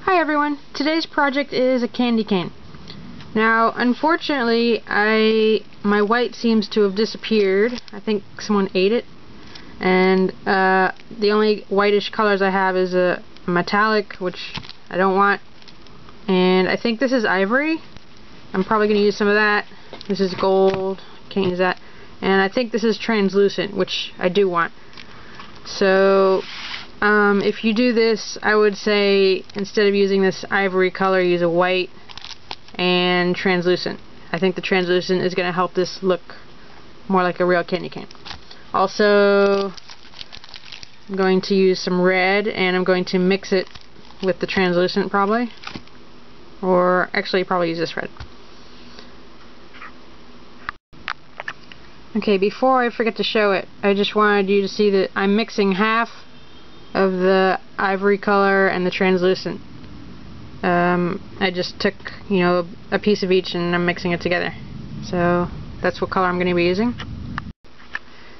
Hi everyone, today's project is a candy cane. Now unfortunately my white seems to have disappeared. I think someone ate it, and the only whitish colors I have is a metallic, which I don't want, and I think this is ivory. I'm probably going to use some of that. This is gold, can't use that, and I think this is translucent, which I do want. So if you do this, I would say instead of using this ivory color, use a white and translucent. I think the translucent is going to help this look more like a real candy cane. Also, I'm going to use some red, and I'm going to mix it with the translucent probably. Or actually probably use this red. Okay, before I forget to show it, I just wanted you to see that I'm mixing half of the ivory color and the translucent. I just took, a piece of each and I'm mixing it together. So that's what color I'm going to be using.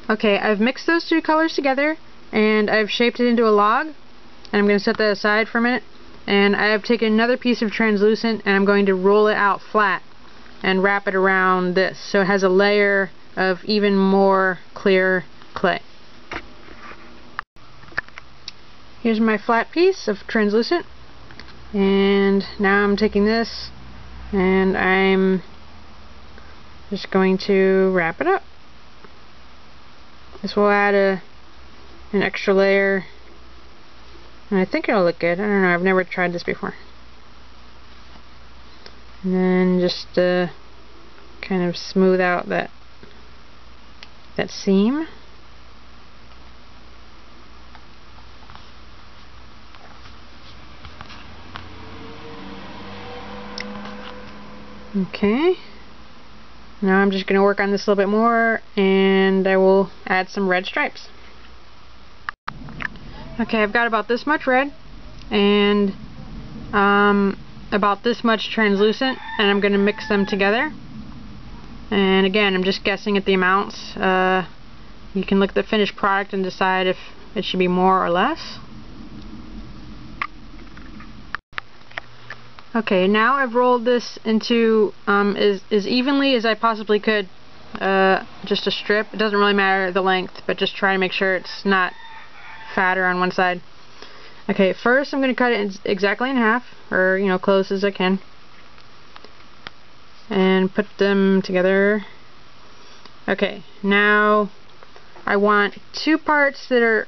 Okay, I've mixed those two colors together and I've shaped it into a log, and I'm going to set that aside for a minute. And I have taken another piece of translucent and I'm going to roll it out flat and wrap it around this so it has a layer of even more clear clay. Here's my flat piece of translucent, and now I'm taking this and I'm just going to wrap it up. This will add an extra layer, and I think it'll look good. I don't know, I've never tried this before. And then just kind of smooth out that seam. Okay, now I'm just going to work on this a little bit more, and I will add some red stripes. Okay, I've got about this much red and about this much translucent, and I'm going to mix them together. And again, I'm just guessing at the amounts. You can look at the finished product and decide if it should be more or less. Okay, now I've rolled this into as evenly as I possibly could, just a strip. It doesn't really matter the length, but just try to make sure it's not fatter on one side. Okay, first I'm going to cut it exactly in half, or close as I can, and put them together. Okay, now I want two parts that are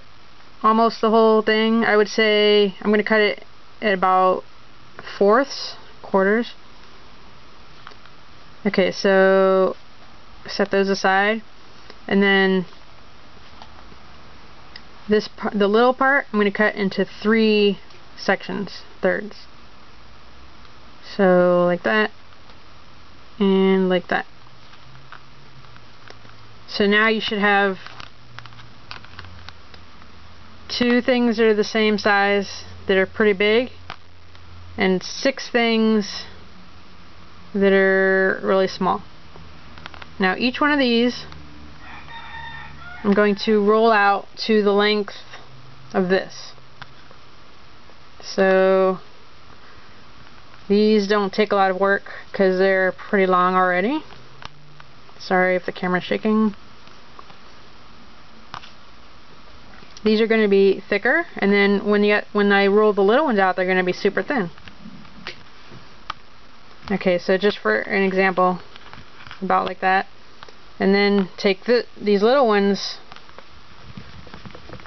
almost the whole thing. I would say I'm going to cut it at about fourths, quarters. Okay, so set those aside, and then this the little part I'm going to cut into 3 sections, thirds. So like that, and like that. So now you should have 2 things that are the same size that are pretty big, and 6 things that are really small. Now each one of these I'm going to roll out to the length of this. So these don't take a lot of work because they're pretty long already. Sorry if the camera's shaking. These are going to be thicker, and then when I roll the little ones out, they're going to be super thin. Okay, so just for an example, about like that, and then take these little ones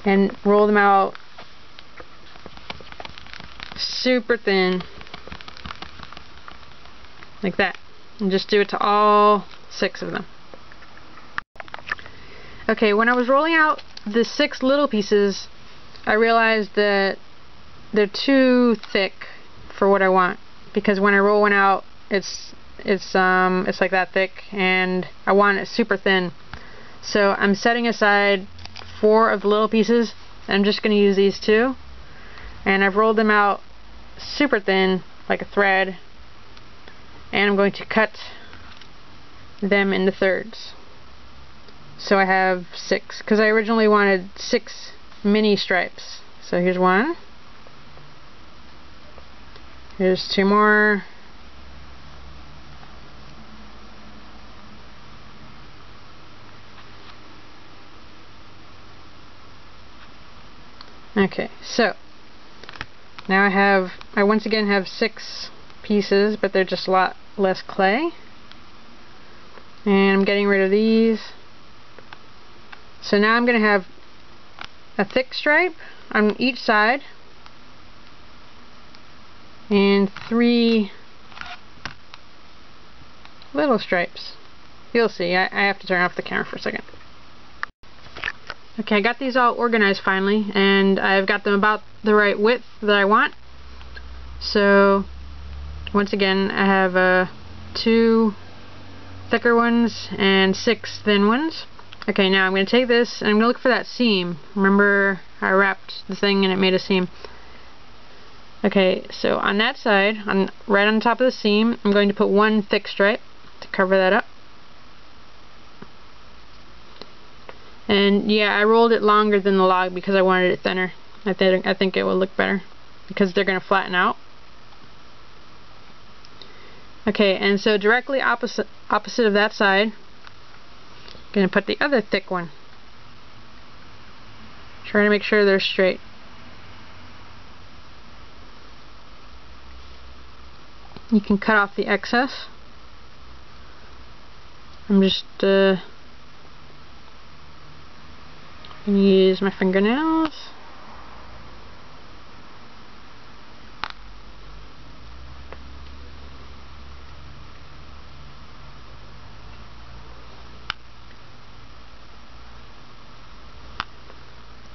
and roll them out super thin, like that, and just do it to all 6 of them. Okay, when I was rolling out the 6 little pieces, I realized that they're too thick for what I want, because when I roll one out, it's like that thick, and I want it super thin. So I'm setting aside 4 of the little pieces, and I'm just going to use these 2, and I've rolled them out super thin like a thread, and I'm going to cut them into thirds. So I have 6, because I originally wanted 6 mini stripes. So here's one, Here's 2 more. Okay, so now I once again have 6 pieces, but they're just a lot less clay. And I'm getting rid of these. So now I'm going to have a thick stripe on each side and 3 little stripes. You'll see. I have to turn off the camera for a second. Okay, I got these all organized finally, and I've got them about the right width that I want. So once again, I have 2 thicker ones and 6 thin ones. Okay, now I'm going to take this and I'm going to look for that seam. Remember, I wrapped the thing and it made a seam. Okay, so on that side, right on top of the seam, I'm going to put 1 thick stripe to cover that up. And yeah, I rolled it longer than the log because I wanted it thinner. I think it will look better because they're going to flatten out. Okay, and so directly opposite of that side, I'm going to put the other thick one. Try to make sure they're straight. You can cut off the excess. I'm just going to use my fingernails.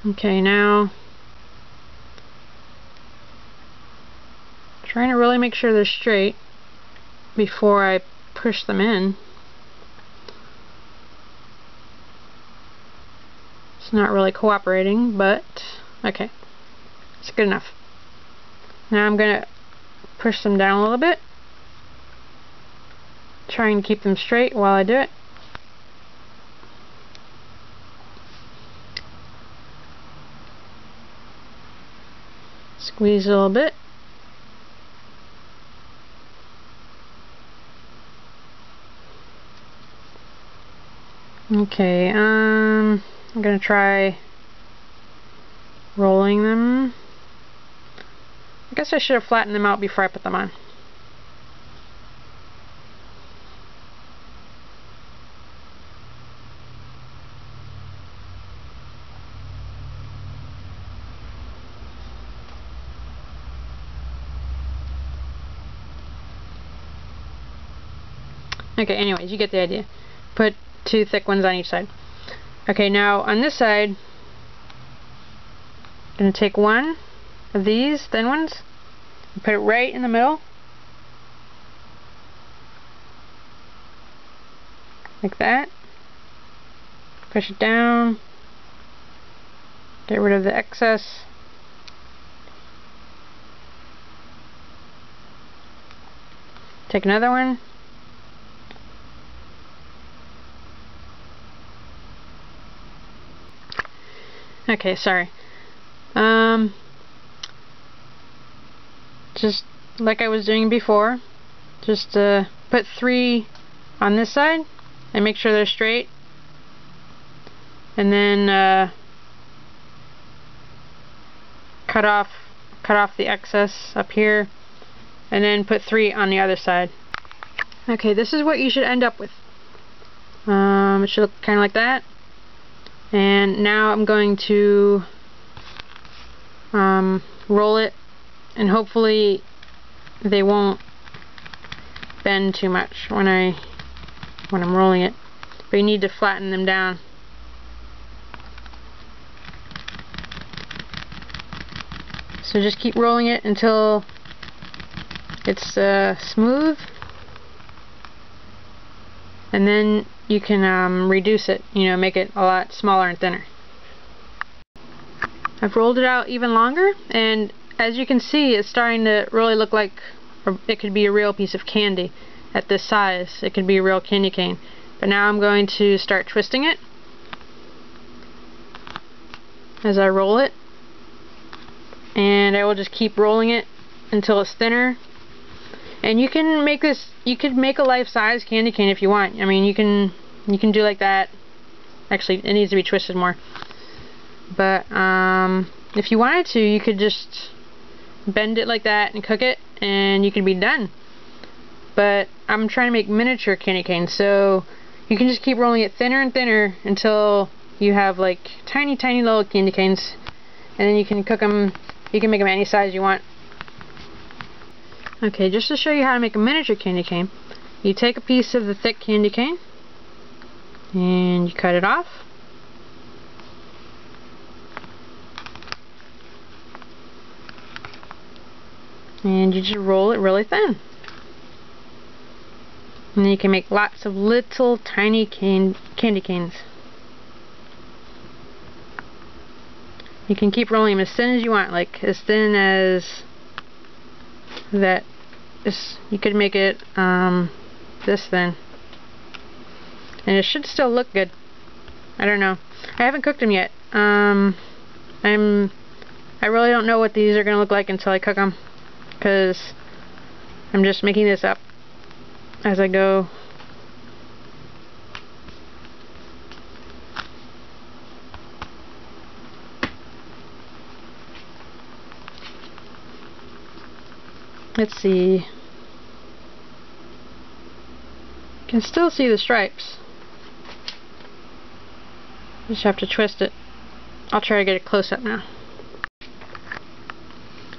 Okay, now trying to really make sure they're straight before I push them in. It's not really cooperating, but okay, it's good enough. Now I'm going to push them down a little bit, trying to keep them straight while I do it. Squeeze a little bit. Okay, I'm gonna try rolling them. I guess I should have flattened them out before I put them on. Okay, anyways, you get the idea. Put 2 thick ones on each side. Okay, now on this side, I'm going to take 1 of these thin ones and put it right in the middle. Like that. Push it down. Get rid of the excess. Take another one. Okay, sorry. Just like I was doing before, just put 3 on this side and make sure they're straight, and then cut off the excess up here, and then put 3 on the other side. Okay, this is what you should end up with. It should look kind of like that. And now I'm going to roll it, and hopefully they won't bend too much when I'm rolling it. But you need to flatten them down. So just keep rolling it until it's smooth, and then you can reduce it, make it a lot smaller and thinner. I've rolled it out even longer, and as you can see, it's starting to really look like it could be a real piece of candy at this size. It could be a real candy cane. But now I'm going to start twisting it as I roll it, and I will just keep rolling it until it's thinner And you can make this, you could make a life-size candy cane if you want. I mean, you can do like that. Actually, it needs to be twisted more. But if you wanted to, you could just bend it like that and cook it, and you can be done. But I'm trying to make miniature candy canes, so you can just keep rolling it thinner and thinner until you have like tiny little candy canes, and then you can cook them. You can make them any size you want. Okay, just to show you how to make a miniature candy cane, you take a piece of the thick candy cane and you cut it off. And you just roll it really thin. And then you can make lots of little tiny candy canes. You can keep rolling them as thin as you want, like as thin as that. You could make it this thin. And it should still look good. I don't know. I haven't cooked them yet. I really don't know what these are going to look like until I cook them, because I'm just making this up as I go. Let's see. You can still see the stripes. Just have to twist it. I'll try to get a close up now.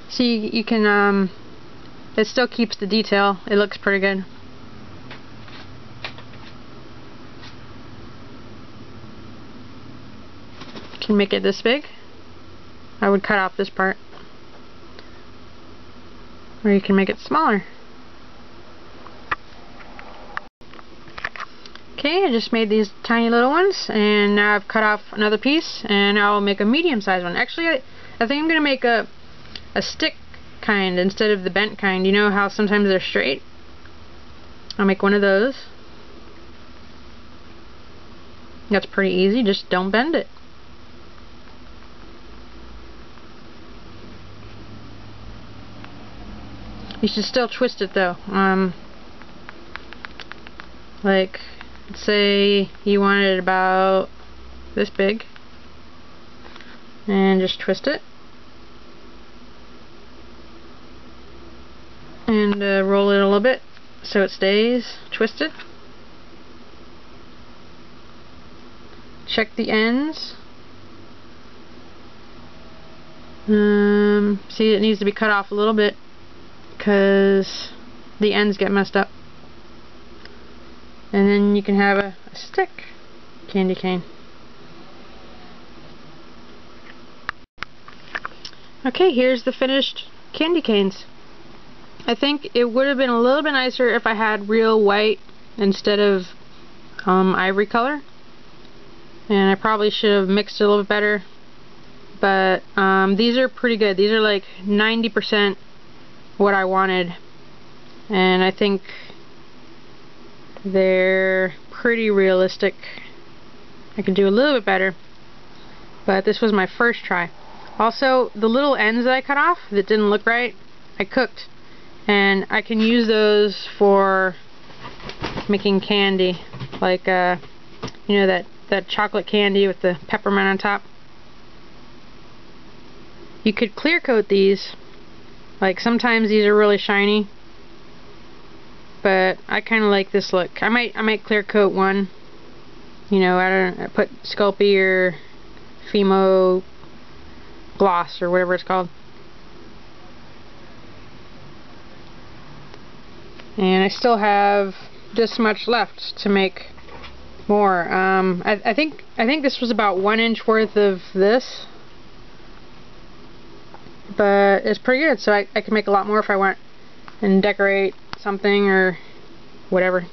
See, you can, it still keeps the detail. It looks pretty good. You can make it this big. I would cut off this part. Or you can make it smaller. Okay, I just made these tiny little ones, and now I've cut off another piece, and I'll make a medium-sized one. Actually, I think I'm going to make a stick kind instead of the bent kind. You know how sometimes they're straight? I'll make one of those. That's pretty easy, just don't bend it. You should still twist it though. Like, let's say you want it about this big, and just twist it, and roll it a little bit so it stays twisted. Check the ends. See, it needs to be cut off a little bit because the ends get messed up. And then you can have a stick candy cane. Okay, here's the finished candy canes. I think it would have been a little bit nicer if I had real white instead of ivory color. And I probably should have mixed it a little bit better. But these are pretty good. These are like 90% what I wanted. And I think they're pretty realistic. I could do a little bit better, but this was my first try. Also, the little ends that I cut off that didn't look right, I cooked, and I can use those for making candy, like you know, that chocolate candy with the peppermint on top. You could clear coat these. Like, sometimes these are really shiny, but I kind of like this look. I might clear coat one. You know, I put Sculpey or Fimo gloss or whatever it's called. And I still have this much left to make more. I think this was about 1 inch worth of this, but it's pretty good. So I can make a lot more if I want, and decorate something or whatever.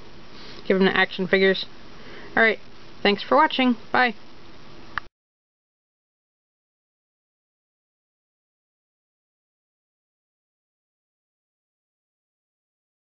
Give them the action figures. Alright, thanks for watching. Bye.